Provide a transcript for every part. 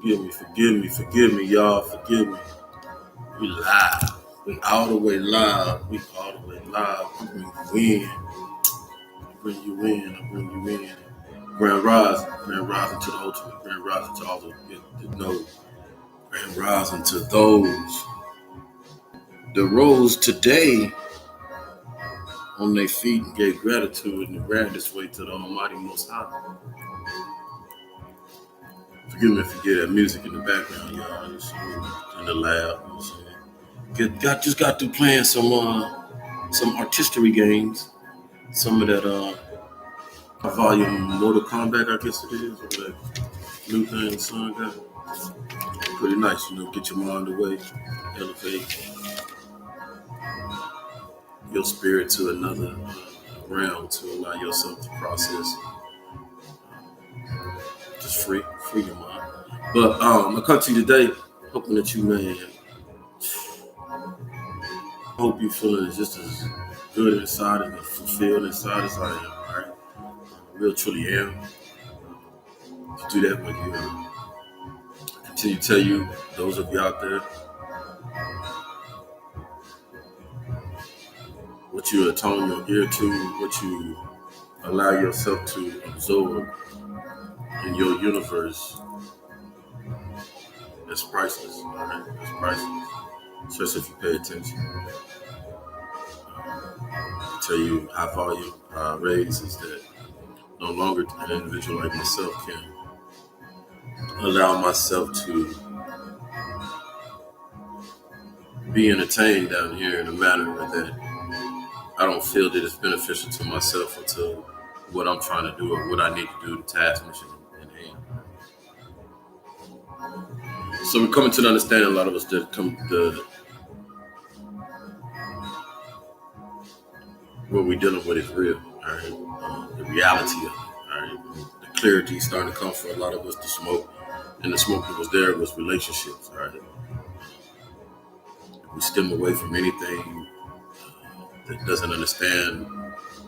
forgive me, y'all, forgive me. We live. We all the way live. We all the way live. I bring you in. I bring you in. I bring you in. Grand rising to the ultimate. Grand rising to all the know. Grand rising to those. The rose today on their feet and gave gratitude and ran this way to the Almighty Most High. Forgive me if you get that music in the background, y'all. In the lab. You know what I'm saying? Just got through playing some artistry games. Some of that volume Mortal Kombat, I guess it is, or that new thing the son got. Pretty nice, get your mind away, elevate your spirit to another realm to allow yourself to process. Just free your mind. But I come to you today hoping that you, man, hope you feeling just as good inside and fulfilled inside as I am, right? I really truly am. To do that with you. Continue to tell you, those of you out there, what you attune your ear to, what you allow yourself to absorb in your universe, is priceless. All right? It's priceless. Especially if you pay attention. I tell you, high volume rays is that no longer an individual like myself can allow myself to be entertained down here in a manner that I don't feel that it's beneficial to myself or to what I'm trying to do or what I need to do, the task, mission, and aim. So we're coming to the understanding, a lot of us that come to what we're dealing with is real, all right? The reality of it, all right? The clarity is starting to come for a lot of us, the smoke. And the smoke that was there was relationships, all right? If we stem away from anything that doesn't understand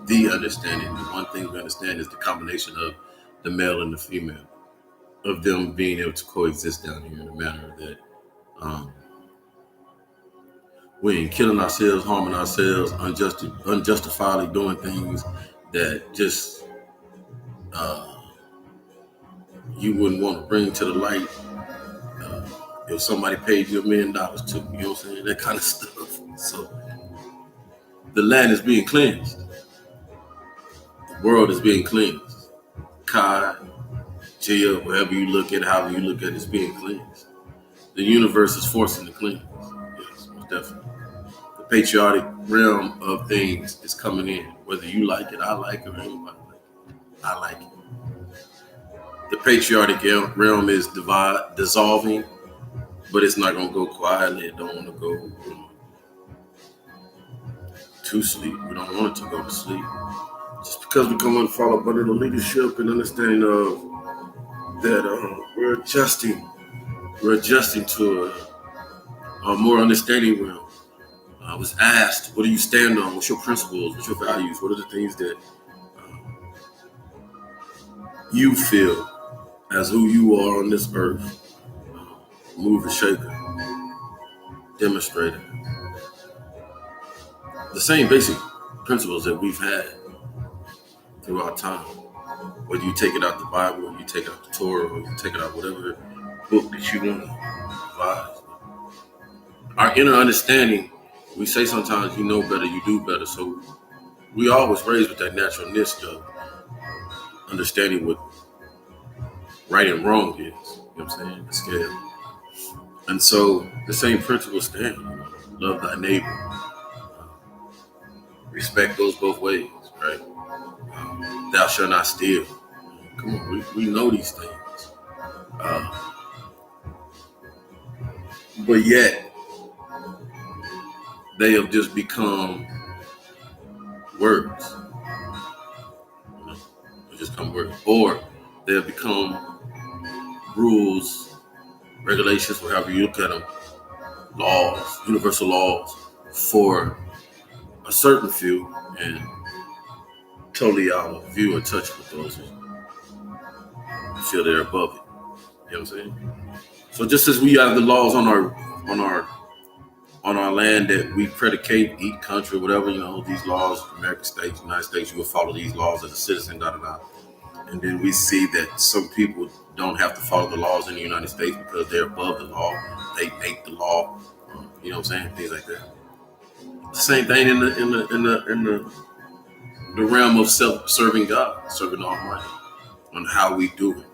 the understanding, the one thing we understand is the combination of the male and the female, of them being able to coexist down here in a manner that we ain't killing ourselves, harming ourselves, unjustifiably doing things that just you wouldn't want to bring to the light if somebody paid you $1 million to, you know what I'm saying? That kind of stuff. So the land is being cleansed. The world is being cleansed. Kai, Gia, wherever you look at, however you look at it, it's being cleansed. The universe is forcing the cleanse. Yes, most definitely. The patriotic realm of things is coming in. Whether you like it, I like it, or anybody like it. I like it. The patriotic realm is dissolving, but it's not going to go quietly. It don't want to go to sleep. We don't want it to go to sleep. Just because we come and fall up under the leadership and understanding of that we're adjusting to a more understanding realm. I was asked, what do you stand on? What's your principles? What's your values? What are the things that you feel as who you are on this earth? Mover, shaker, demonstrator. The same basic principles that we've had throughout time. Whether you take it out the Bible, or you take it out the Torah, or you take it out whatever book that you want to advise. Our inner understanding, we say sometimes you know better, you do better. So we always raised with that naturalness of understanding what right and wrong is. You know what I'm saying? The scale. And so the same principles stand. Love thy neighbor. Respect goes both ways, right? Thou shalt not steal. Come on, we know these things. But yet, they have just become words. They just become words. Or they have become rules, regulations, whatever you look at them, laws, universal laws for a certain few, and totally out of view or touch with those who feel they're above it. You know what I'm saying? So just as we have the laws on our on our land that we predicate each country, whatever, these laws, American states, United States, you will follow these laws as a citizen, da da da. And then we see that some people don't have to follow the laws in the United States because they're above the law. They make the law. You know what I'm saying? Things like that. Same thing in the realm of serving God, serving the Almighty, on how we do it.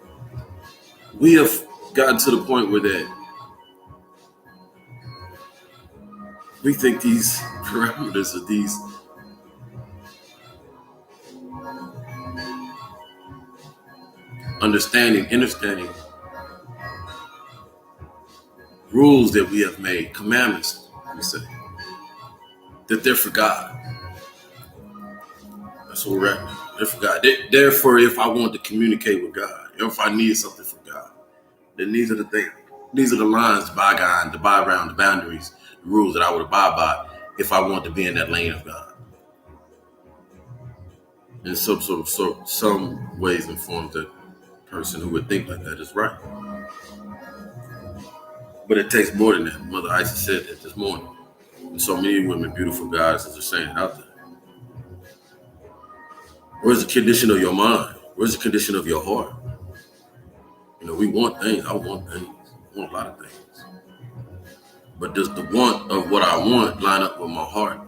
We have gotten to the point where that we think these parameters of these understanding rules that we have made, commandments, we say, that they're for God. That's what we're at. They're for God. Therefore, if I want to communicate with God, if I need something from God, then these are the things. These are the lines, by God, the by around, the boundaries, the rules that I would abide by if I want to be in that lane of God. In some ways and forms, that person who would think like that is right. But it takes more than that. Mother Isis said that this morning. And so many women, beautiful goddesses, are saying out there. Where's the condition of your mind? Where's the condition of your heart? We want things. I want things. I want a lot of things. But does the want of what I want line up with my heart?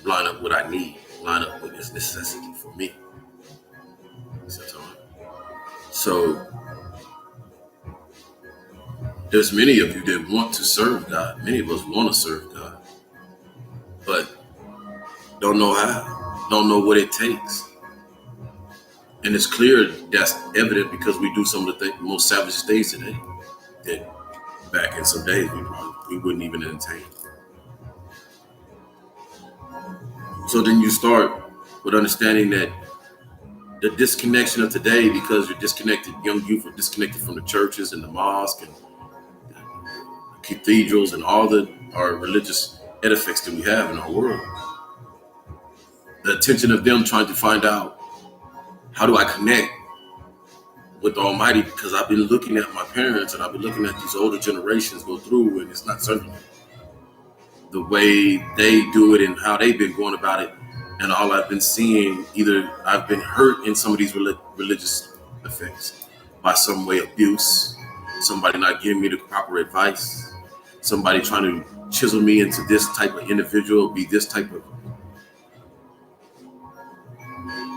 Line up with what I need? Line up with this necessity for me? So there's many of you that want to serve God. Many of us want to serve God, but don't know how, don't know what it takes. And it's clear that's evident because we do some of the most savage things today that back in some days we wouldn't even entertain. So then you start with understanding that the disconnection of today, because you're disconnected, young youth are disconnected from the churches and the mosque and the cathedrals and all our religious edifices that we have in our world. The attention of them trying to find out, how do I connect with the Almighty? Because I've been looking at my parents and I've been looking at these older generations go through, and it's not serving them the way they do it and how they've been going about it. And all I've been seeing, either I've been hurt in some of these religious effects by some way abuse, somebody not giving me the proper advice, somebody trying to chisel me into this type of individual, be this type of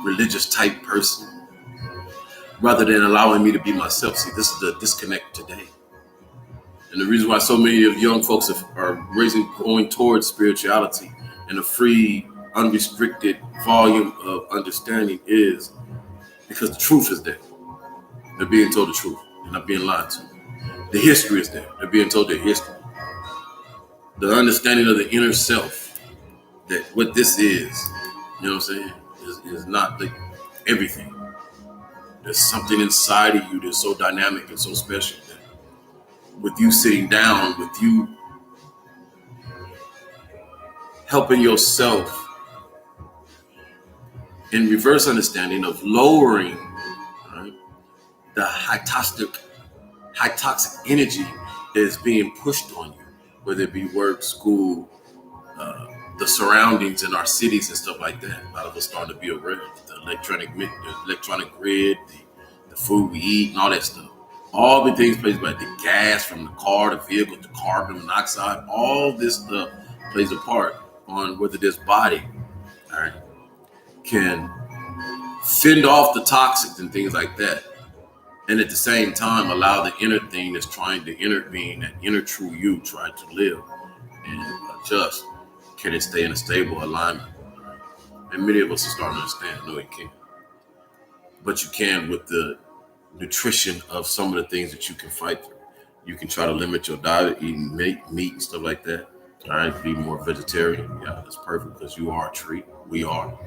religious type person, rather than allowing me to be myself. See, this is the disconnect today. And the reason why so many of young folks are going towards spirituality and a free, unrestricted volume of understanding is because the truth is there. They're being told the truth. They're not being lied to. The history is there. They're being told their history. The understanding of the inner self, that what this is, you know what I'm saying, is not everything. There's something inside of you that's so dynamic and so special that with you sitting down, with you helping yourself in reverse understanding of lowering, right, the high toxic energy that is being pushed on you, whether it be work, school, the surroundings in our cities and stuff like that. A lot of us starting to be aware of the electronic grid, the food we eat, and all that stuff. All the things plays by the gas from the car, the vehicle, the carbon monoxide, all this stuff plays a part on whether this body, all right, can fend off the toxics and things like that. And at the same time, allow the inner thing that's trying to intervene, that inner true you trying to live and adjust. Can it stay in a stable alignment? And many of us are starting to understand, no, it can't. But you can with the nutrition of some of the things that you can fight through. You can try to limit your diet, eating meat and stuff like that. All right, be more vegetarian. Yeah, that's perfect because you are a treat. We are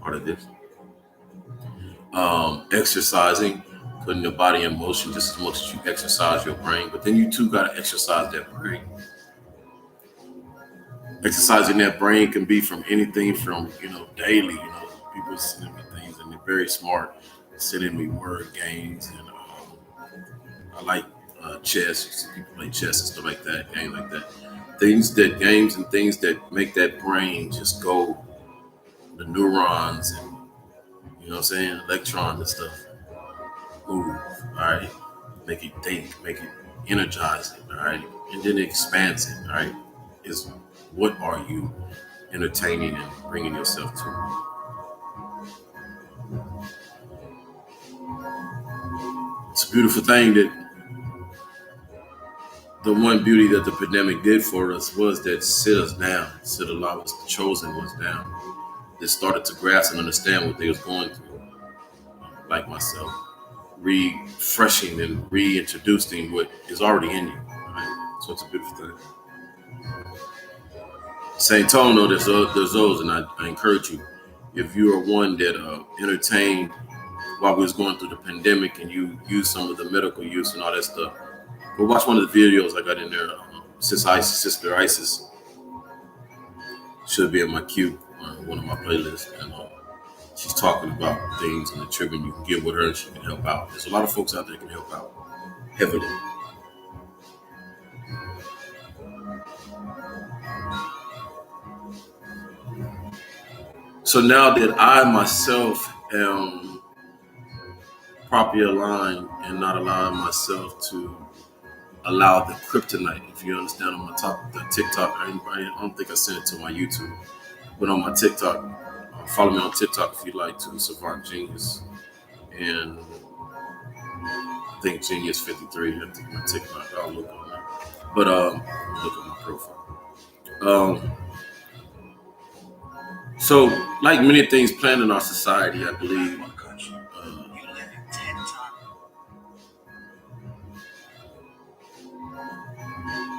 part of this. Exercising, putting your body in motion just as much as you exercise your brain. But then you too got to exercise that brain. Exercising that brain can be from anything from, daily, people sending me things and they're very smart, sending me word games and I like chess. You see people play chess and stuff like that, games like that. Games and things that make that brain just go, the neurons and you know what I'm saying, electrons and stuff move. All right, make it think, make it energize it. All right, and then it expands it. All right, is what are you entertaining and bringing yourself to? It's a beautiful thing that the one beauty that the pandemic did for us was that sit us down, sit a lot of us, the chosen ones down, that started to grasp and understand what they was going through, like myself, refreshing and reintroducing what is already in you. Right? So it's a beautiful thing. Same tone though, there's those, and I encourage you, if you are one that entertained while we was going through the pandemic and you use some of the medical use and all that stuff, go watch one of the videos I got in there. Sister Isis should be in my queue, one of my playlists, and she's talking about things and the treatment you can get with her, and she can help out. There's a lot of folks out there that can help out heavily. So now that I myself am properly aligned and not allowing myself to allow the kryptonite, if you understand on my top, the TikTok, I don't think I sent it to my YouTube, but on my TikTok, follow me on TikTok if you'd like to, Savant Genius, and I think Genius 53. I think my TikTok, I'll look on that. But look at my profile. Um, so, like many things planned in our society, I believe.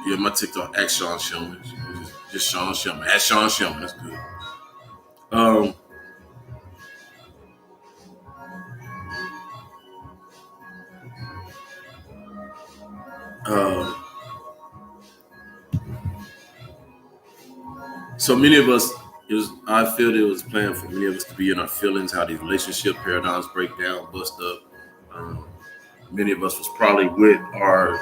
Yeah, my TikTok at Sean Shillman, just Sean Shillman, at Sean Shillman. That's good. Um, uh, so many of us, I feel it was planned for many of us to be in our feelings, how these relationship paradigms break down, bust up. Um, Many of us was probably with our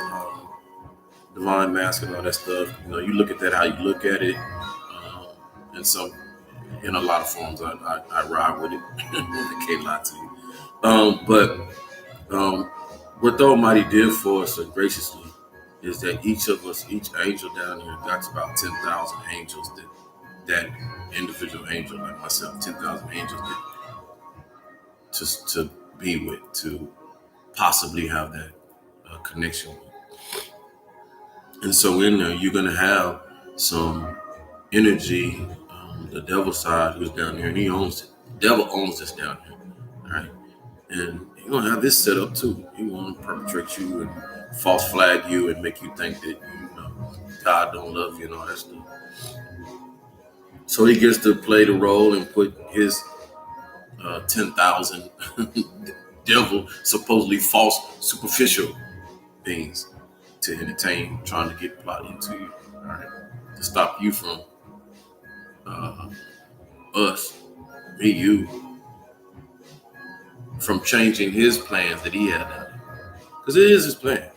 divine mask and all that stuff. You know, you look at that how you look at it, and so in a lot of forms, I ride with it. I can't lie to you. But um, what the Almighty did for us so graciously is that each of us, each angel down here, got about 10,000 angels that individual angel like myself, 10,000 angels that to be with, to possibly have that connection with. And so in there, you're gonna have some energy, the devil side who's down here, and he owns it. The devil owns this down here, all right? And he's gonna have this set up too. He wanna perpetrate you and false flag you and make you think that you know God don't love you and all that stuff. So he gets to play the role and put his 10,000 devil, supposedly false, superficial beings to entertain, trying to get plot into you, all right, to stop you from uh, us, me, you, from changing his plans that he had done. Because it is his plan.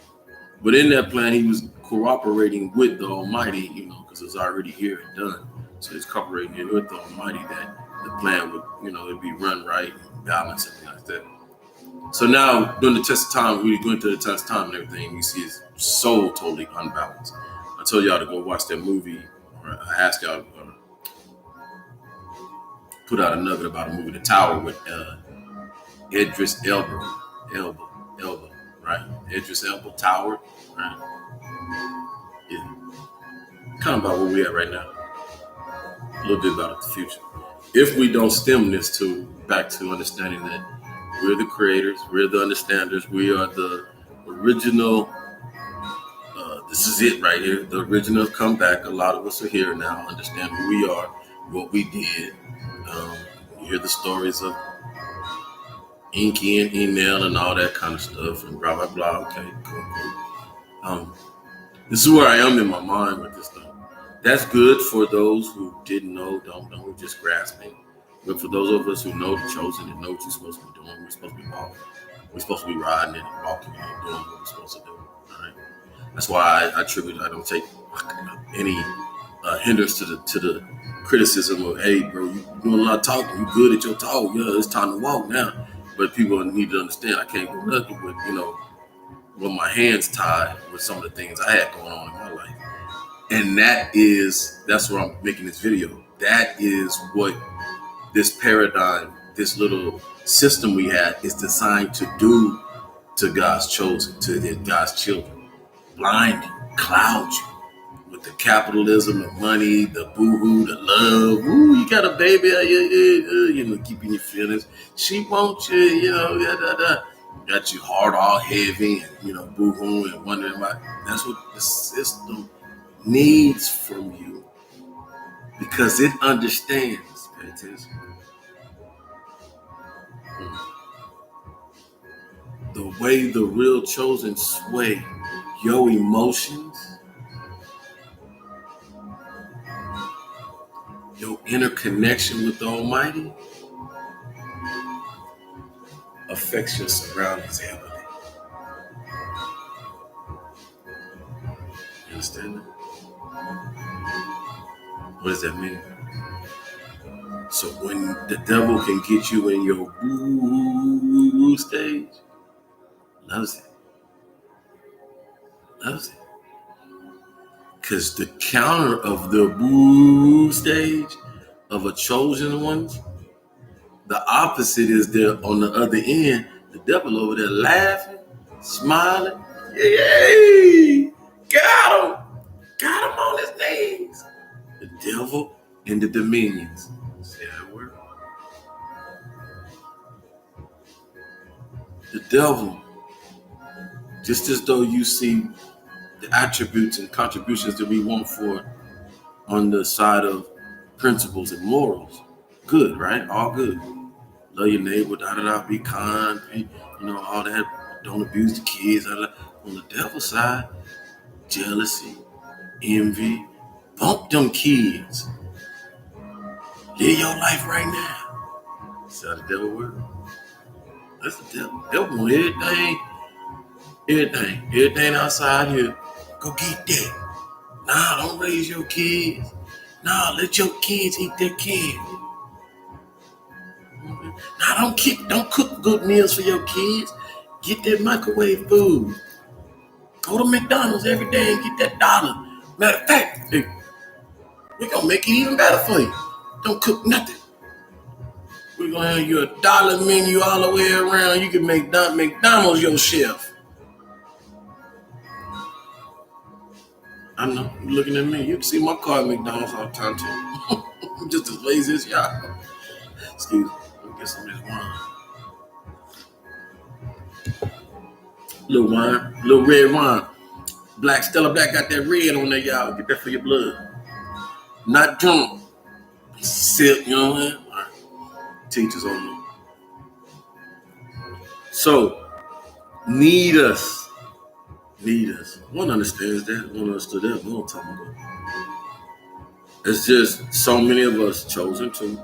But in that plan, he was cooperating with the Almighty, you know, because it's already here and done. So he's cooperating with the Almighty that the plan would, you know, it'd be run right, balanced, and like that. So now, during the test of time, we go into the test of time and everything, you see his soul totally unbalanced. I told y'all to go watch that movie, or I asked y'all to put out a nugget about a movie, The Tower, with Idris Elba, right? Idris Elba, Tower, right? Yeah, kind of about where we at right now. A little bit about the future. If we don't stem this to back to understanding that we're the creators, we're the understanders, we are the original. This is it right here. The original comeback. A lot of us are here now, understand who we are, what we did. Um, you hear the stories of Inky and email and all that kind of stuff and blah blah blah. Okay, cool, cool. Um, this is where I am in my mind with this stuff. That's good for those who didn't know, don't know, who just grasping. But for those of us who know the chosen and know what you're supposed to be doing, we're supposed to be walking. We're supposed to be riding and walking and doing what we're supposed to do. All right. That's why I attribute. I don't take any hindrance to the criticism of, hey, bro, you doing a lot of talking. You good at your talk. Yeah, it's time to walk now. But people need to understand I can't do nothing with with my hands tied with some of the things I had going on in my life. And that's what I'm making this video. That is what this paradigm, this little system we have is designed to do to God's chosen, to God's children. Blind you, cloud you with the capitalism, the money, the boo-hoo, the love. Ooh, you got a baby, keeping your feelings. She wants you, got you heart all heavy and, boo-hoo and wondering why. That's what the system needs from you because it understands. Pay attention. The way the real chosen sway your emotions, your inner connection with the Almighty affects your surroundings heavily. You understand that? What does that mean? So when the devil can get you in your boo stage, loves it. Because the counter of the boo stage of a chosen one, the opposite is there on the other end. The devil over there laughing, smiling. Yay! Got him on his knees. The devil and the dominions. See how it works? The devil, just as though you see the attributes and contributions that we want for on the side of principles and morals. Good, right? All good. Love your neighbor, be kind, all that. Don't abuse the kids. On the devil's side, jealousy, envy, bump them kids. Live your life right now. That's how the devil works. That's the devil. Devil want everything outside here. Go get that. Nah, don't raise your kids. Nah, let your kids eat their candy. Nah, don't cook good meals for your kids. Get that microwave food. Go to McDonald's every day and get that dollar. Matter of fact, we're gonna make it even better for you. Don't cook nothing. We're gonna have you a dollar menu all the way around. You can make McDonald's your chef. I know, you're looking at me. You can see my car at McDonald's all the time too. I'm just as lazy as y'all. Excuse me. Let me get some of this wine. Little red wine. Black, Stella Black got that red on there, y'all. Get that for your blood. Not drunk. Sip, you know what I'm saying? All right. Teachers on me. So, need us. One understands that. One understood that a long time ago. It's just so many of us chosen to.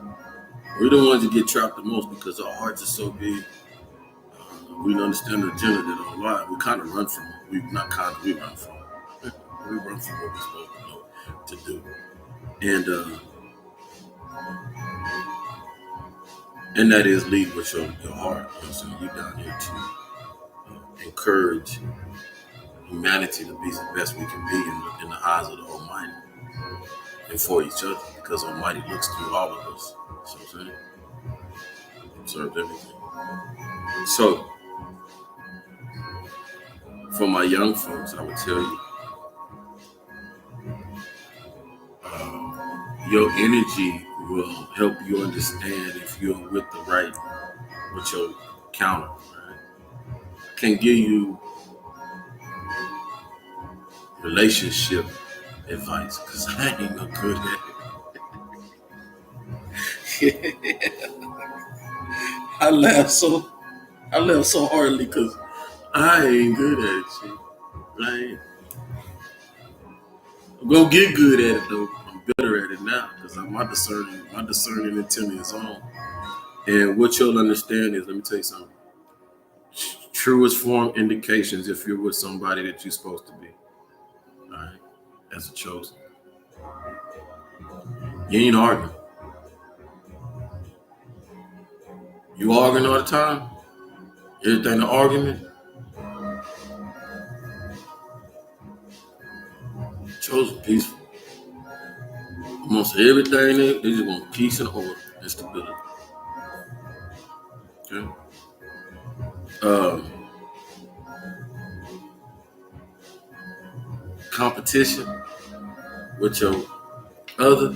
We're the ones that get trapped the most because our hearts are so big. We don't understand the agenda that don't lie. We kind of run from it. We run from it. We run from what we're supposed to know to do. And that is lead with your heart. So you're down here to encourage humanity to be the best we can be in the eyes of the Almighty and for each other, because Almighty looks through all of us. So I'm saying, observed everything. So for my young folks, I would tell you, your energy will help you understand if you're with your counter. Right? I can't give you relationship advice because I ain't no good at it. I laugh so hardly because I ain't good at it, shit. Right? I'm gonna get good at it though. I'm better at it now because my discerning intent is on. And what you'll understand is, let me tell you something. truest form indications if you're with somebody that you're supposed to be. All right, as a chosen. You ain't arguing. You arguing all the time. Everything the argument. Chosen peaceful. Almost everything they just want peace and order and stability. Okay. Um, Competition with your other.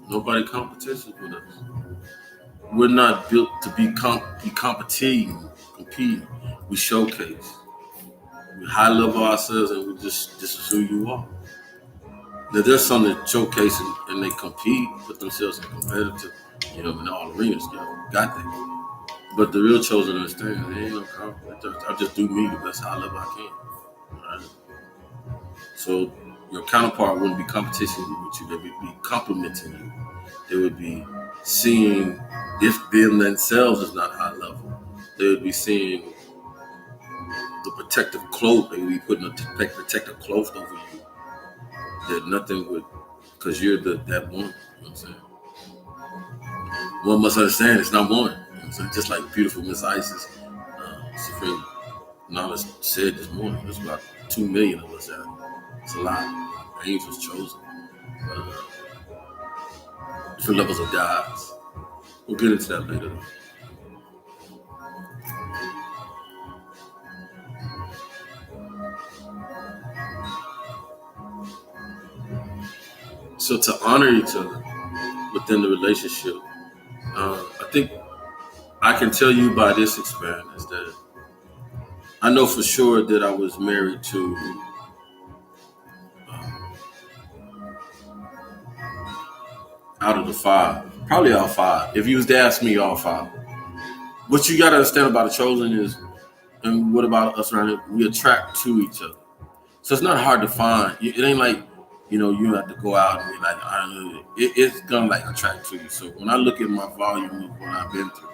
Nobody competition with us. We're not built to be competing. We showcase. We high level ourselves, and we just this is who you are. Now there's some that showcase and they compete, put themselves in competitive, in all arenas. Got that. But the real chosen understand there ain't no competition. I just do me the best high level I can. Right? So your counterpart wouldn't be competition with you; they would be complimenting you. They would be seeing if them themselves is not high level. They would be seeing the protective cloak. They would be putting a protective cloak over you. That nothing would, because you're that one. You know what I'm saying? One must understand it's not one. You know what I'm saying? Just like beautiful Miss Isis, Supreme Knowledge said this morning, there's about 2 million of us out there. It's a lot. Angels chosen. Uh, Different levels of gods. We'll get into that later. So to honor each other within the relationship, I think I can tell you by this experience that I know for sure that I was married to out of the five, probably all five. If you was to ask me, all five. What you got to understand about a chosen is, and what about us around here? We attract to each other. So it's not hard to find. It ain't like, you have to go out and be like, it's gonna like attract to you. So when I look at my volume of what I've been through,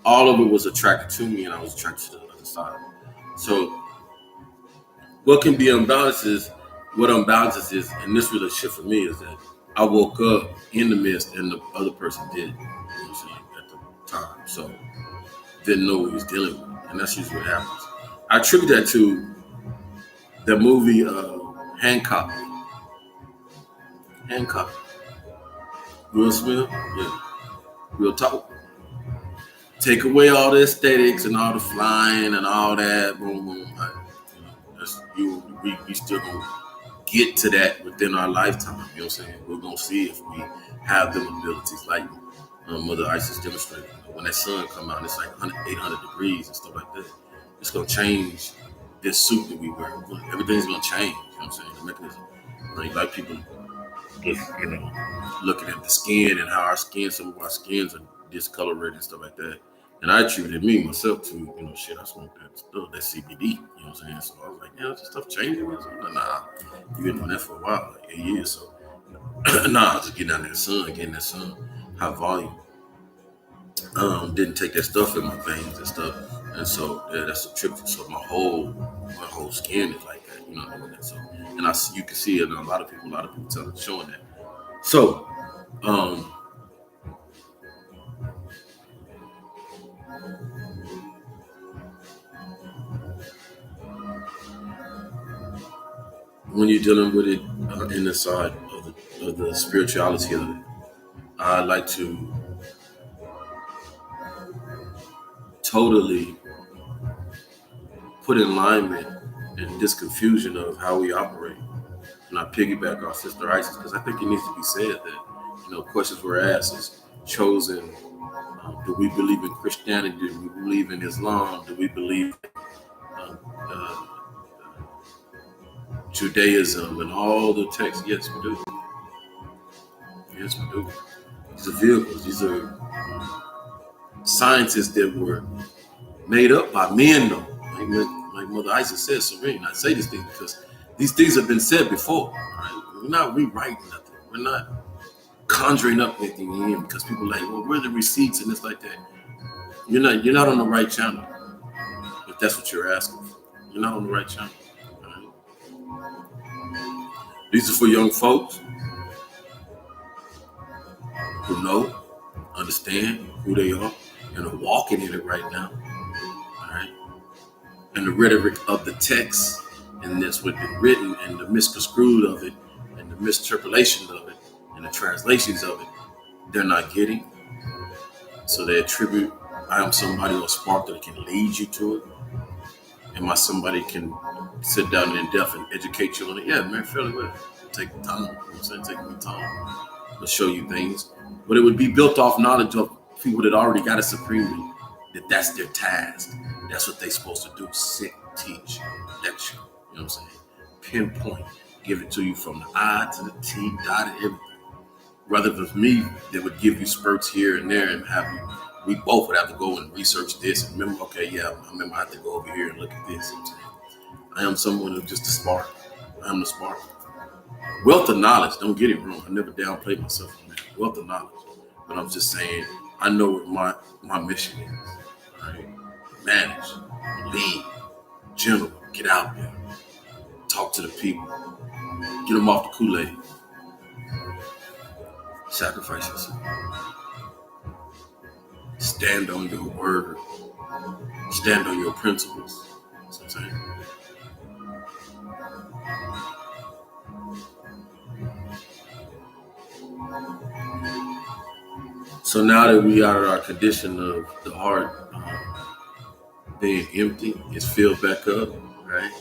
all of it was attracted to me, and I was attracted to the other side. So what can be unbalanced is what unbalances is in this relationship for me is that I woke up in the midst and the other person did. You know what I'm saying? At the time. So didn't know what he was dealing with. And that's usually what happens. I attribute that to the movie Hancock. Hancock. Will Smith? Yeah. Real talk. Take away all the aesthetics and all the flying and all that. Boom, boom. That's we still gonna get to that within our lifetime. You know what I'm saying? We're gonna see if we have them abilities like Mother Isis demonstrated. When that sun come out, it's like 800 degrees and stuff like that. It's gonna change this suit that we wear. Everything's gonna change. You know what I'm saying? The mechanism. Like people just looking at the skin and how our skin, some of our skins are discolored and stuff like that. And I attributed myself to, shit, I smoked that stuff, that CBD, you know what I'm saying? So I was like, yeah, this stuff changing. I was like, nah, you've been doing that for a while, like 8 years. So, nah, just getting out in the sun, high volume. Didn't take that stuff in my veins and stuff. And so, yeah, that's a trip. So my whole skin is like that, So, and you can see it in a lot of people showing that. So, when you're dealing with it in the side of the spirituality of it, I like to totally put in alignment and this confusion of how we operate. And I piggyback off Sister Isis because I think it needs to be said that, questions were asked is chosen. Do we believe in Christianity? Do we believe in Islam? Do we believe in Judaism and all the texts? Yes, we do. Yes, we do. These are vehicles. These are sciences that were made up by men, though. Like Mother Isis said, Serene. I say these things because these things have been said before. Right? We're not rewriting nothing. We're not conjuring up anything in because people are like, well, where are the receipts and it's like that. You're not on the right channel. If that's what you're asking for, you're not on the right channel. All right? These are for young folks who know, understand who they are, and are walking in it right now. All right. And the rhetoric of the text, and that's what's been written, and the misconstrued of it, and the misinterpolation of it, and the translations of it, they're not getting. So they attribute, I am somebody or a spark that can lead you to it. Am I somebody can sit down in depth and educate you on it? Yeah, man, fairly well. Take the time. You know what I'm saying? Take the time to show you things. But it would be built off knowledge of people that already got it supremely, that that's their task. That's what they're supposed to do. Sit, teach, lecture. You know what I'm saying? Pinpoint. Give it to you from the I to the T, dotted everything. Rather than me, that would give you spurts here and there and have you, we both would have to go and research this and remember, okay, yeah, I remember I have to go over here and look at this. You know what I'm saying? I am someone who's just a spark. I am the spark. Wealth of knowledge, don't get it wrong. I never downplayed myself on that. Wealth of knowledge. But I'm just saying, I know what my mission is. Right? Manage, lead, general, get out there, talk to the people, get them off the Kool-Aid, sacrifice yourself, stand on your word, stand on your principles. That's what I'm saying. So now that we are our condition of the heart being empty, it's filled back up, right?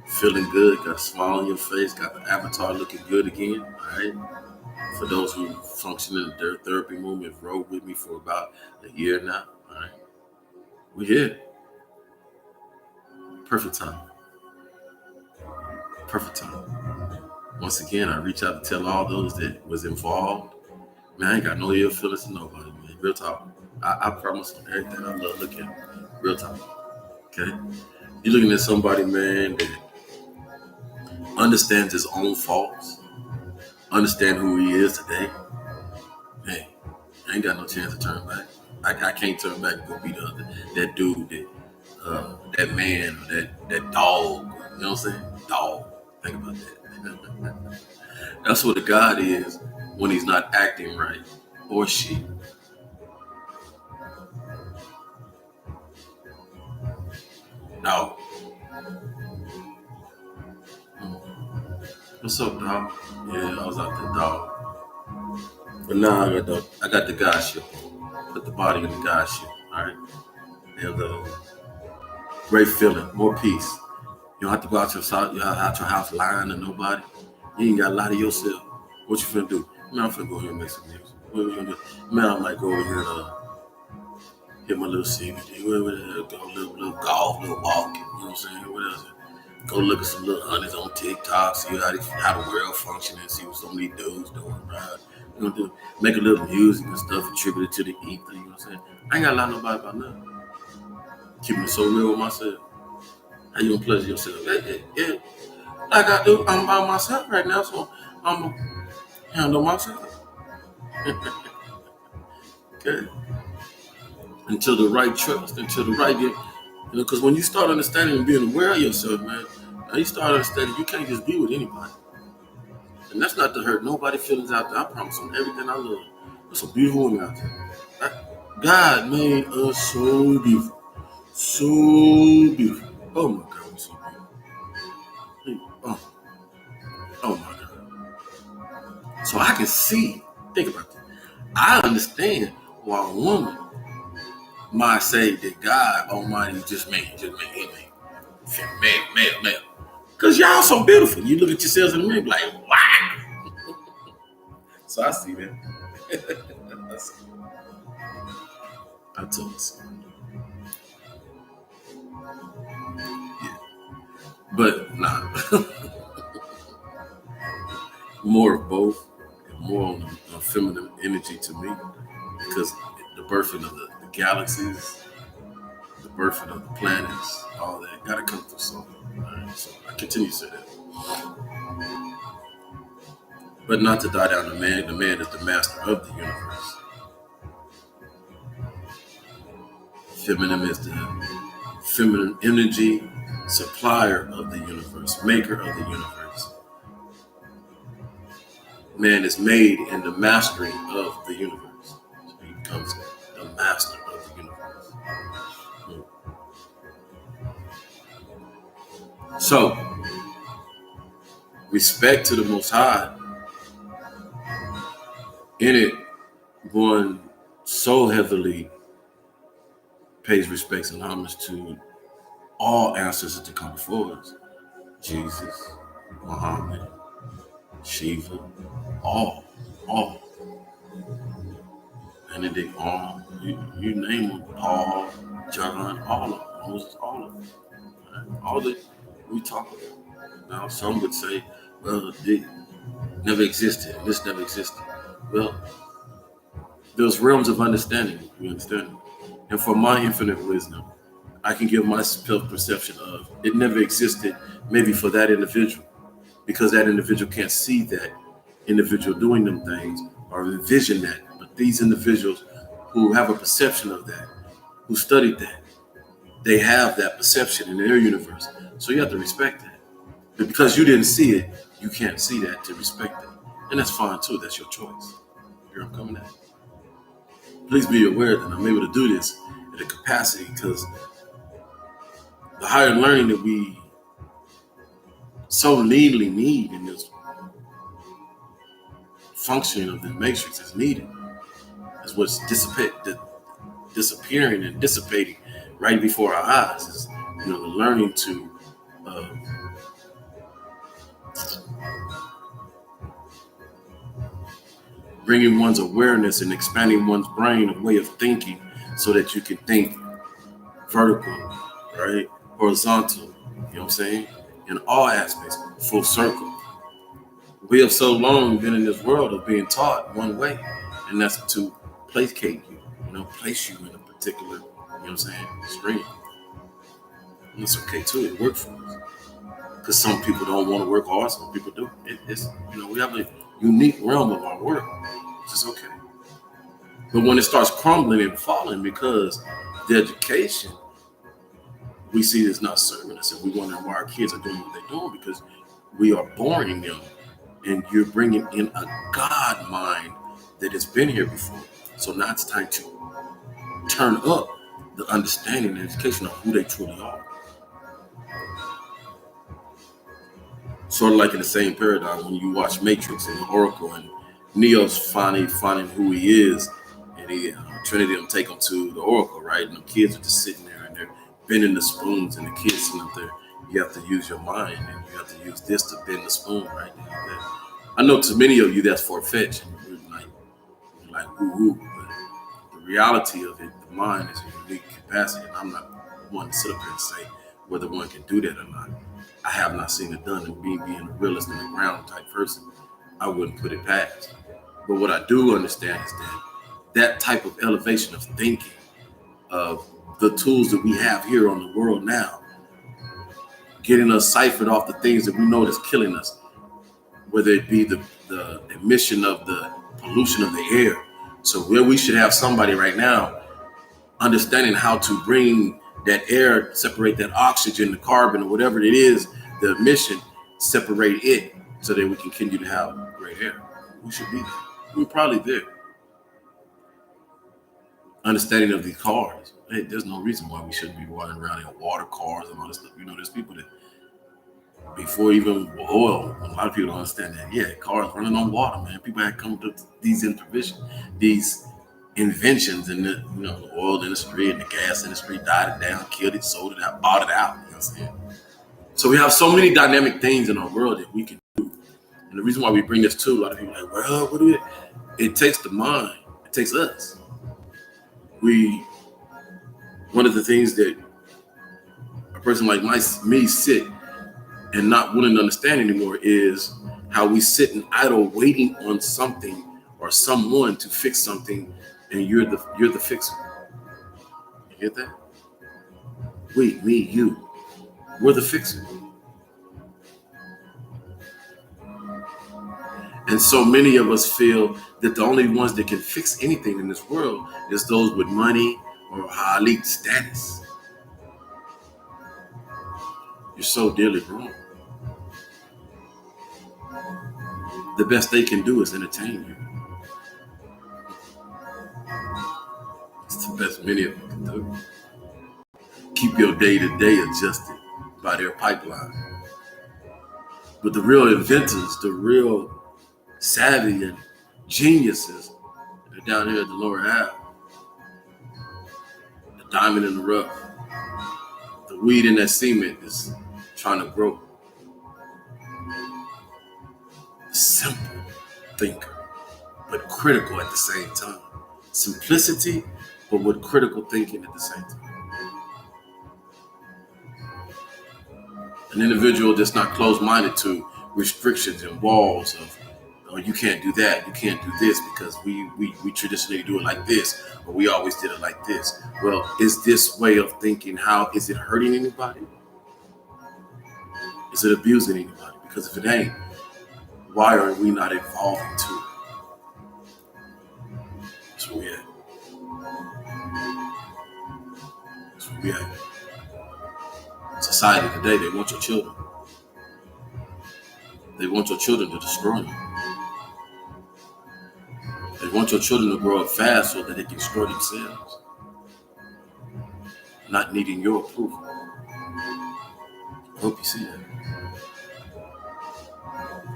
Feeling good, got a smile on your face, got the avatar looking good again, all right? For those who function in the therapy movement, rode with me for about a year now, all right? We're here. Perfect time. Perfect time. Once again, I reach out to tell all those that was involved, man, I ain't got no ill feelings to nobody, man. Real talk. I promise on everything I love looking at. Real talk. Okay? You're looking at somebody, man, that understands his own faults, understand who he is today. Hey, I ain't got no chance to turn back. I can't turn back and go be the other, that dude, that man, or that dog. You know what I'm saying? Dog. Think about that. That's what a God is when he's not acting right, or she. Dog. What's up, dog? Yeah, I was out there, dog. But now I got the God ship. Put the body in the God ship. All right. And great feeling, more peace. You don't have to go out your house lying to nobody. You ain't got to lie to yourself. What you finna do? Man, I'm finna go here and make some music. What you gonna do? Man, I might go over here and hit my little CBD. Go a little golf, little walking. You know what I'm saying? What else? Go look at some little honeys on TikTok, see how the world functioning, see what some of these dudes doing, right? You know, make a little music and stuff attributed to the ether. You know what I'm saying? I ain't gotta lie to nobody about nothing. Keeping it so real with myself. How you gonna pleasure yourself? Yeah, like I do, I'm by myself right now, so I'm gonna handle myself. Okay, until the right trust, until the right get, because when you start understanding and being aware of yourself, man, now you start understanding you can't just be with anybody, and that's not to hurt nobody feelings out there. I promise on everything I love. There's some beautiful women out there. God made us so beautiful, so beautiful. Oh my God, we're so beautiful. Oh, oh my God. So I can see. Think about that. I understand why a woman might say that God Almighty is just man, male. Because y'all so beautiful. You look at yourselves in the mirror like, wow. So I see that. I told you so. Yeah. But nah, more of both, and more on the feminine energy to me, because the birthing of the galaxies, the birthing of the planets, all that gotta come through something. Right? So I continue to say that. But not to die down the man. The man is the master of the universe. Feminine is the feminine energy, supplier of the universe, maker of the universe. Man is made in the mastery of the universe. So he becomes the master of the universe. So, respect to the Most High, in it, one so heavily pays respects and homage to all ancestors to come before us. Jesus, Muhammad, Shiva, all. Benedict, all, you name them, Paul, John, all of them, Moses, all of them. Right? All that we talk about. Now, some would say, well, they never existed, this never existed. Well, there's realms of understanding, you understand? And for my infinite wisdom, I can give my perception of it never existed, maybe for that individual, because that individual can't see that individual doing them things or envision that. But these individuals who have a perception of that, who studied that, they have that perception in their universe. So you have to respect that. But because you didn't see it, you can't see that to respect it. And that's fine too. That's your choice. Here I'm coming at. Please be aware that I'm able to do this at a capacity because the higher learning that we so needly need in this functioning of the matrix is needed. Is what's disappearing and dissipating right before our eyes. Is the learning to bringing one's awareness and expanding one's brain, a way of thinking, so that you can think vertical, right, horizontal. You know what I'm saying? In all aspects, full circle. We have so long been in this world of being taught one way, and that's to placate you, place you in a particular, stream. And it's okay too, it worked for us. Because some people don't want to work hard, some people do. It's we have a unique realm of our work, which is okay. But when it starts crumbling and falling because the education we see is not serving us, and we wonder why our kids are doing what they're doing, because we are boring them. And you're bringing in a God mind that has been here before. So now it's time to turn up the understanding and education of who they truly are. Sort of like in the same paradigm when you watch Matrix and Oracle and Neo's finally finding who he is, and Trinity will take him to the Oracle, right? And the kids are just sitting there and they're bending the spoons, and the kids sitting up there. You have to use your mind, and you have to use this to bend the spoon, right? I know to many of you that's far-fetched, and you're like woo-woo, but the reality of it, the mind is a unique capacity, and I'm not one to sit up here and say whether one can do that or not. I have not seen it done, and being a realist and a ground type person, I wouldn't put it past. But what I do understand is that type of elevation of thinking, of the tools that we have here on the world now, getting us ciphered off the things that we know that's killing us, whether it be the emission of the pollution of the air. So where we should have somebody right now understanding how to bring that air, separate that oxygen, the carbon, or whatever it is, the emission, separate it so that we can continue to have great air. We should be there. We're probably there. Understanding of these cars. Hey, there's no reason why we shouldn't be running around in water cars and all this stuff. There's people that before even oil, a lot of people don't understand that. Yeah, cars running on water, man. People had come to these these inventions in the oil industry and the gas industry, died it down, killed it, sold it out, bought it out. You know what I'm saying? So we have so many dynamic things in our world that we can do. And the reason why we bring this to a lot of people like, well, what do it takes the mind, it takes us. One of the things that a person like me sit and not willing to understand anymore is how we sit and idle waiting on something or someone to fix something, and you're the fixer. You get that? We, me, you, we're the fixer. And so many of us feel that the only ones that can fix anything in this world is those with money, or high elite status. You're so dearly wrong. The best they can do is entertain you. It's the best many of them can do. Keep your day-to-day adjusted by their pipeline. But the real inventors, the real savvy and geniuses, they're down here at the lower half. The diamond in the rough. The weed in that cement is trying to grow. The simple thinker, but critical at the same time. Simplicity, but with critical thinking at the same time. An individual that's not closed-minded to restrictions and walls of, oh, you can't do that, you can't do this because we traditionally do it like this, or we always did it like this. Well, is this way of thinking, how is it hurting anybody? Is it abusing anybody? Because if it ain't, why are we not evolving too? That's where we at. That's where we at. Society today, they want your children. They want your children to destroy you. They want your children to grow up fast so that they can destroy themselves, not needing your approval. I hope you see that.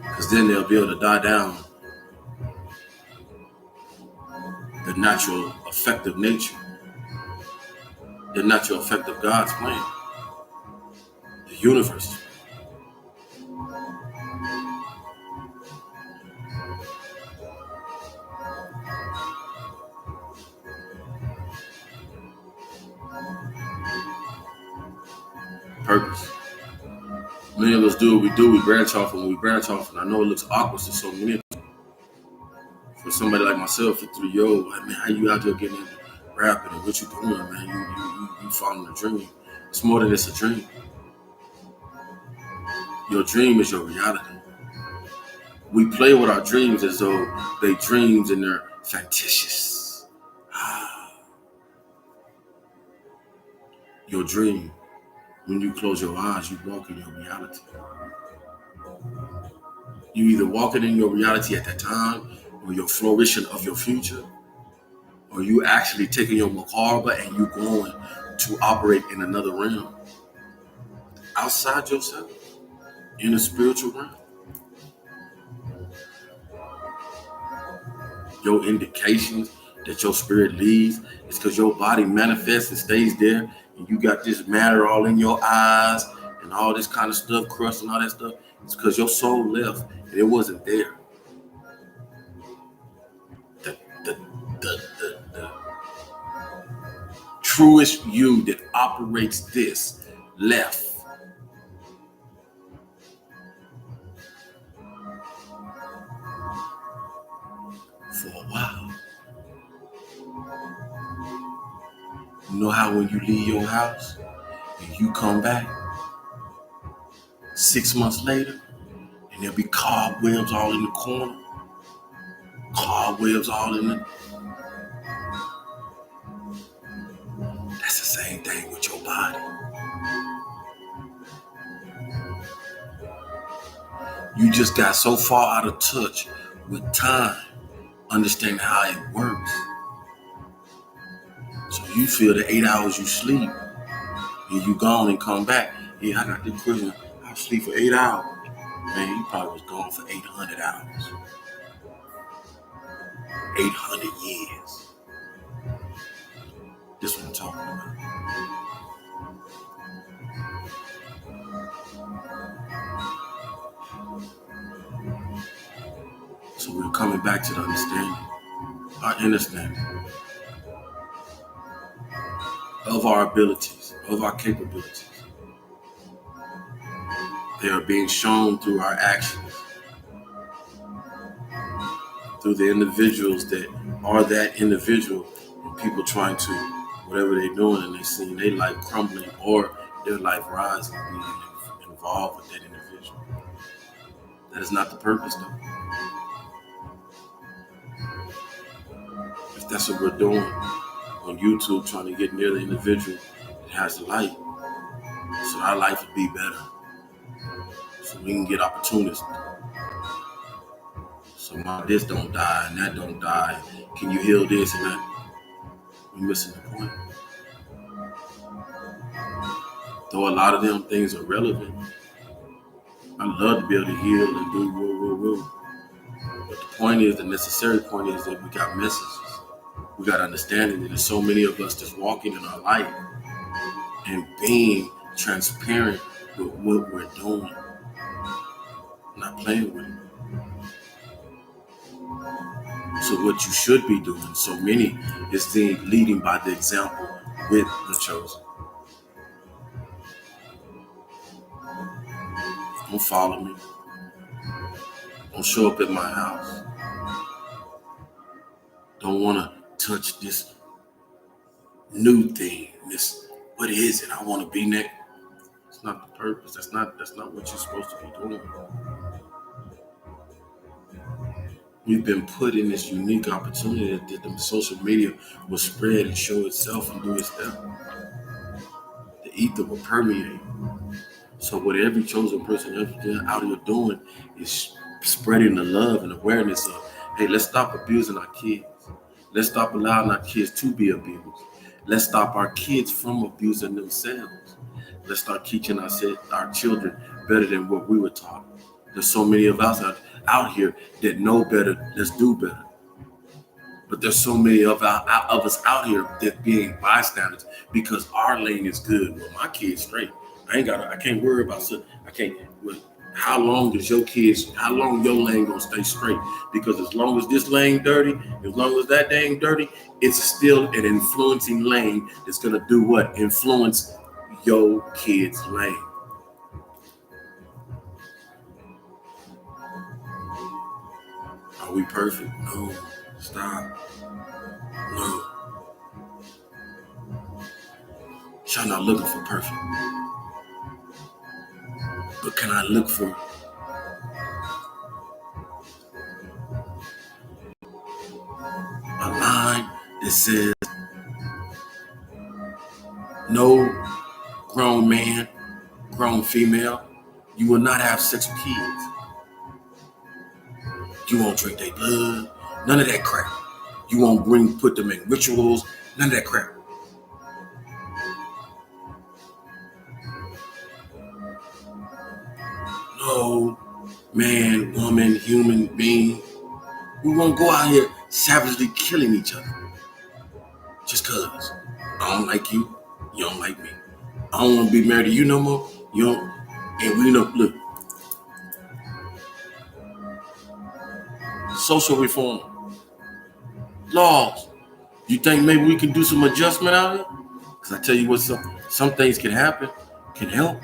Because then they'll be able to die down the natural effect of nature, the natural effect of God's plan, the universe. Purpose. Many of us do what we do. We branch off, and when we branch off, and I know it looks awkward to so many of us. For somebody like myself, 53-year-old, like, man, how you out there getting into rapping and what you doing, man? You following a dream. It's more than just a dream. Your dream is your reality. We play with our dreams as though they dreams and they're factitious. Your dream, when you close your eyes, you walk in your reality. You either walking in your reality at that time, or your flourishing of your future, or you actually taking your macabre and you going to operate in another realm outside yourself, in a spiritual realm. Your indications that your spirit leaves is because your body manifests and stays there, and you got this matter all in your eyes and all this kind of stuff, crust and all that stuff. It's because your soul left and it wasn't there. The truest you that operates this left. For a while. You know how when you leave your house and you come back 6 months later and there'll be cobwebs all in the corner, cobwebs all in the... That's the same thing with your body. You just got so far out of touch with time, understanding how it works. So you feel the 8 hours you sleep and you gone and come back. Yeah, I got this question. I sleep for 8 hours. Man, you probably was gone for 800 hours. 800 years. This is what I'm talking about. So we're coming back to the understanding, our understanding of our abilities, of our capabilities. They are being shown through our actions, through the individuals that are that individual, and people trying to, whatever they're doing, and they see their life crumbling or their life rising, being involved with that individual. That is not the purpose, though. If that's what we're doing, on YouTube trying to get near the individual that has the light, so our life would be better, so we can get opportunities. So my this don't die and that don't die. Can you heal this and that? We're missing the point. Though a lot of them things are relevant, I love to be able to heal and do woo. But the point is, the necessary point is that we got messages. We got understanding that there's so many of us just walking in our light and being transparent with what we're doing, not playing with it. So what you should be doing, so many, is leading by the example with the chosen. Don't follow me. Don't show up at my house. Don't want to touch this new thing. This, what is it? I want to be next. It's not the purpose. That's not what you're supposed to be doing. We've been put in this unique opportunity that the social media will spread and show itself and do its stuff. The ether will permeate. So what every chosen person out here doing is spreading the love and awareness of, hey, let's stop abusing our kids. Let's stop allowing our kids to be abused. Let's stop our kids from abusing themselves. Let's start teaching our children better than what we were taught. There's so many of us out here that know better. Let's do better. But there's so many of us out here that being bystanders because our lane is good. Well, my kid's straight. I can't worry about something. How long your lane gonna stay straight? Because as long as this lane dirty, as long as that dang dirty, it's still an influencing lane that's gonna do what? Influence your kid's lane. Are we perfect? No. Stop. No. Y'all not looking for perfect. But can I look for a line that says no grown man, grown female, you will not have sex with kids. You won't drink their blood, none of that crap. You won't put them in rituals, none of that crap. No man, woman, human being, we won't go out here savagely killing each other. Just cause I don't like you, you don't like me. I don't want to be married to you no more. You don't, and we know, look, social reform, laws. You think maybe we can do some adjustment out here? Because I tell you what, some things can happen, can help.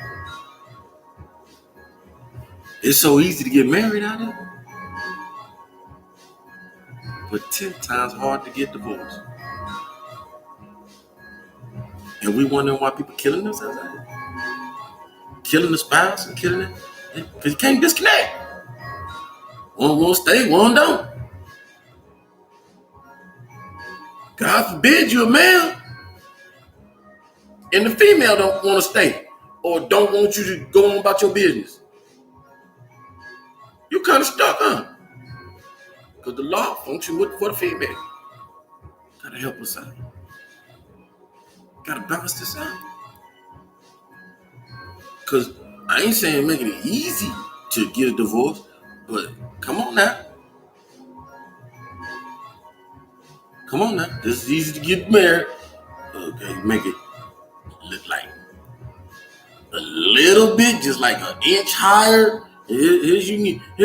It's so easy to get married out here, but 10 times hard to get divorced. And we wondering why people killing themselves out here. Killing the spouse and killing it. Because you can't disconnect. One won't stay, one don't. God forbid you a male and the female don't want to stay or don't want you to go on about your business. You kind of stuck, huh? Because the law functions for the female. Gotta help us out. Gotta balance this out. Because I ain't saying making it easy to get a divorce, but come on now. Come on now. This is easy to get married. Okay, make it look like a little bit, just like an inch higher. Here's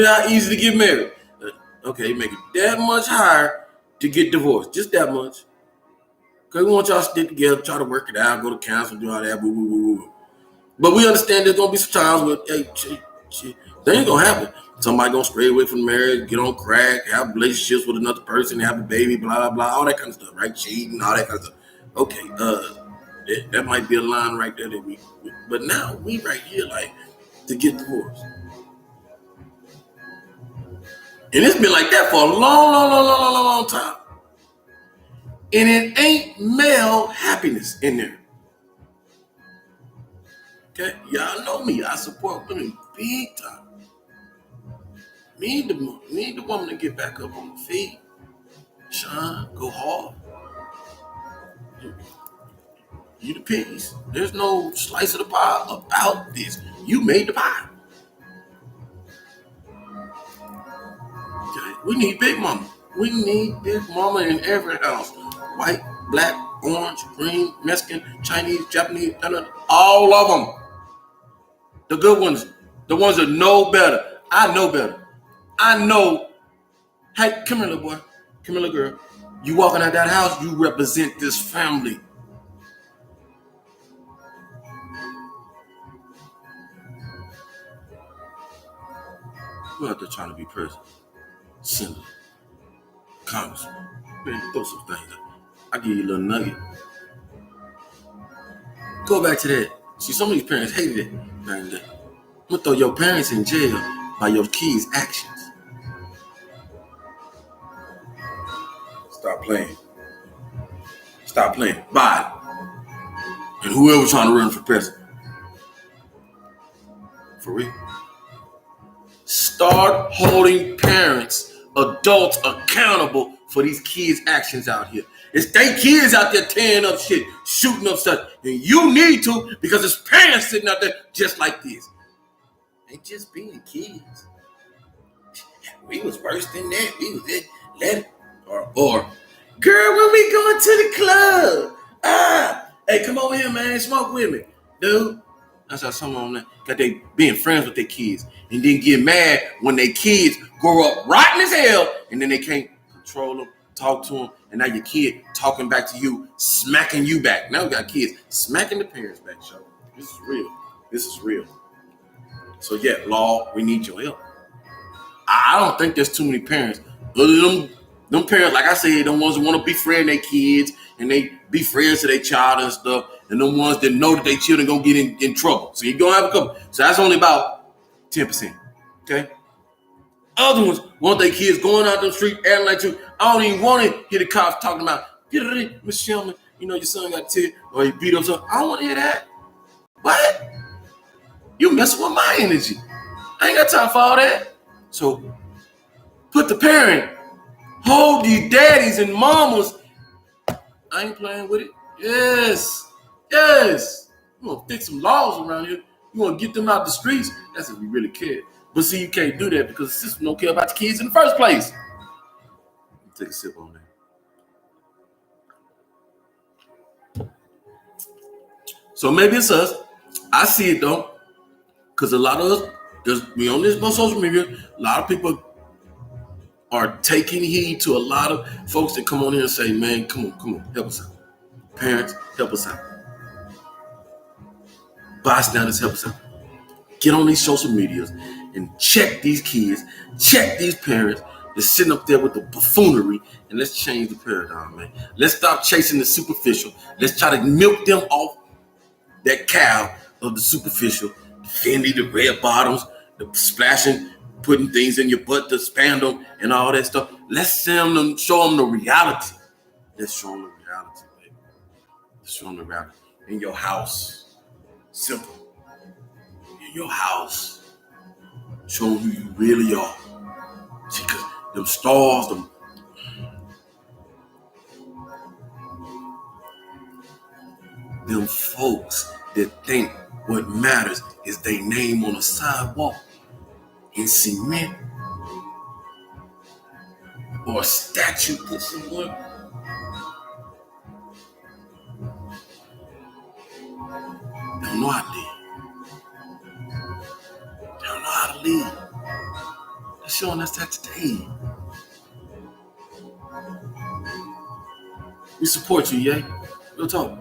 how easy to get married. Okay, make it that much higher to get divorced. Just that much. Because we want y'all to stick together, try to work it out, go to counsel, do all that, boo, boo, boo, boo. But we understand there's going to be some times where, hey, that ain't going to happen. Somebody going to stray away from marriage, get on crack, have relationships with another person, have a baby, blah, blah, blah, all that kind of stuff, right? Cheating, all that kind of stuff. Okay, that might be a line right there that but now we right here, like, to get divorced. And it's been like that for a long time. And it ain't male happiness in there. Okay, y'all know me. I support women big time. Me and the woman to get back up on the feet, shine, go hard. You the piece. There's no slice of the pie about this. You made the pie. Okay, we need big mama. We need big mama in every house. White, black, orange, green, Mexican, Chinese, Japanese, all of them. The good ones, the ones that know better. I know better. I know. Hey, come here, little boy. Come here, little girl. You walking out that house, you represent this family. You out there trying to be president, senator, congressman. Man, throw some things out. I give you a little nugget. Go back to that. See, some of these parents hated it during that. I'm gonna throw your parents in jail by your kids' actions. Stop playing. Stop playing. Biden. And whoever trying to run for president. For real. Start holding parents, adults accountable for these kids' actions out here. It's they kids out there tearing up shit, shooting up stuff. And you need to because it's parents sitting out there just like this. They just being kids. We was worse than that. We was it. Let it. Or girl, when we going to the club? Hey, come over here, man. Smoke with me, dude. That's how some of them got they being friends with their kids and then get mad when their kids grow up rotten as hell and then they can't control them, talk to them, and now your kid talking back to you, smacking you back. Now we got kids smacking the parents back, show. This is real. This is real. So yeah, law, we need your help. I don't think there's too many parents. Other than them parents, like I said, them ones that want to befriend their kids and they be friends to their child and stuff, and the ones that know that their children gonna get in trouble. So you're gonna have a couple. So that's only about 10%. Okay. Other ones want their kids going out the street acting like you. I don't even want to hear the cops talking about, Miss Shelman, you know your son got tipped or he beat up something. I don't want to hear that. What? You messing with my energy. I ain't got time for all that. So put the parent, hold these daddies and mamas. I ain't playing with it. Yes. Yes. You want to fix some laws around here. You want to get them out the streets. That's if we really care. But see, you can't do that because the system don't care about the kids in the first place. Take a sip on that. So maybe it's us. I see it though. Because a lot of us, we on this social media, a lot of people are taking heed to a lot of folks that come on here and say, man, come on, help us out. Parents, help us out. Bystanders, help us out. Get on these social medias and check these kids, check these parents that's sitting up there with the buffoonery, and let's change the paradigm, man. Let's stop chasing the superficial. Let's try to milk them off that cow of the superficial, the Fendi, the red bottoms, the splashing, putting things in your butt, the spandal, and all that stuff. Let's show them the reality. Let's show them the reality, baby. Let's show them the reality. In your house. Simple. In your house. Show them who you really are. See, because them stars, them folks that think what matters is their name on a sidewalk in cement or a statue put somewhere. They don't know how to live. They don't know how to live. They're showing us that today. We support you, yay. Real talk.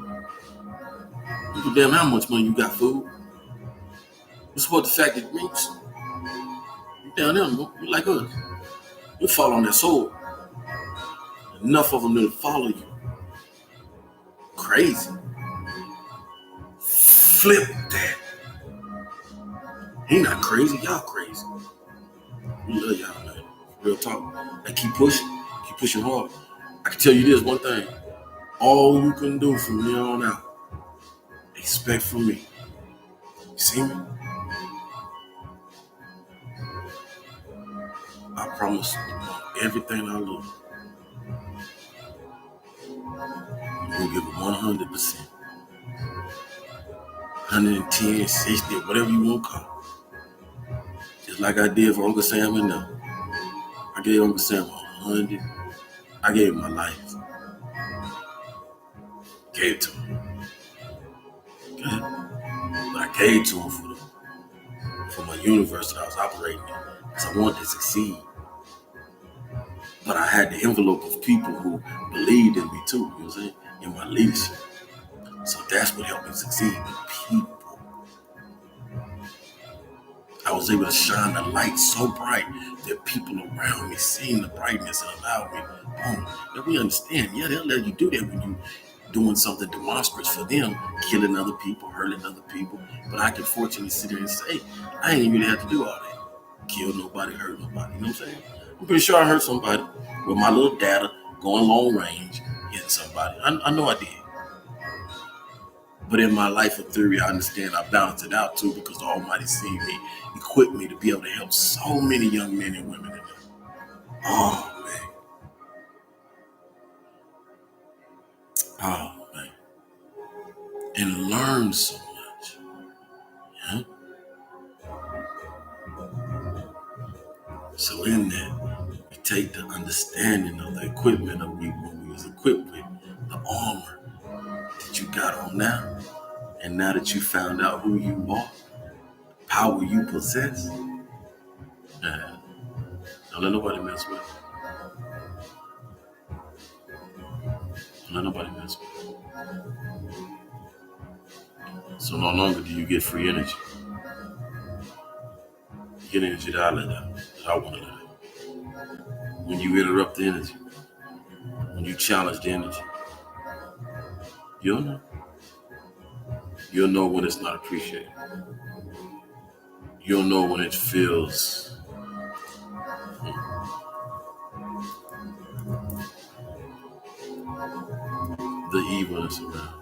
You give damn how much money you got, food. We support the fact that you down there, you like us. You fall on that sword. Enough of them to follow you. Crazy. Flip that. He not crazy, y'all crazy. We love y'all, man. Real talk. They keep pushing hard. I can tell you this one thing. All you can do from here on out, expect from me. You see me? I promise everything I love, I'm gonna give it 100%. 110, 60, whatever you want to call it. Just like I did for Uncle Sam and them. I gave Uncle Sam 100. I gave him my life. Gave it to him. Okay? But I gave to him for my universe that I was operating in. Because I wanted to succeed. But I had the envelope of people who believed in me too, you know what I'm saying? In my leadership. So that's what helped me succeed. The people. I was able to shine the light so bright that people around me seen the brightness and allowed me, boom. And we understand, yeah, they'll let you do that when you doing something demonstrable for them, killing other people, hurting other people. But I can fortunately sit there and say, I ain't really have to do all that. Kill nobody, hurt nobody. You know what I'm saying? I'm pretty sure I hurt somebody with my little data going long range, hitting somebody. I know I did. But in my life of theory, I understand I balance it out too because the Almighty seen me, equipped me to be able to help so many young men and women in there. Oh man. Oh man. And learn so much. Yeah? So in that, we take the understanding of the equipment of when we was equipped with the armor that you got on now. And now that you found out who you are, power you possess, don't let nobody mess with it. Don't let nobody mess with it. So no longer do you get free energy. You get energy that I let out, that I want to let out. When you interrupt the energy, when you challenge the energy, you'll know. You'll know when it's not appreciated. You'll know when it feels the evilness around.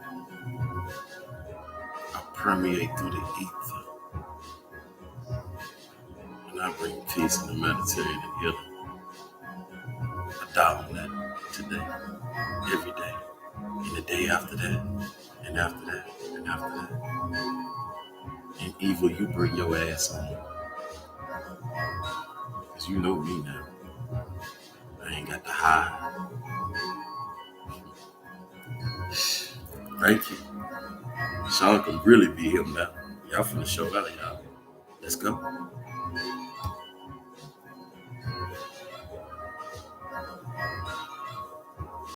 I permeate through the ether. And I bring peace in the Mediterranean and healing. I die on that today, every day, and the day after that, and after that, and after that. And evil, you bring your ass on. Because you know me now. I ain't got to hide. Thank you. Sean can really be him now. Y'all finna show out, y'all. Let's go.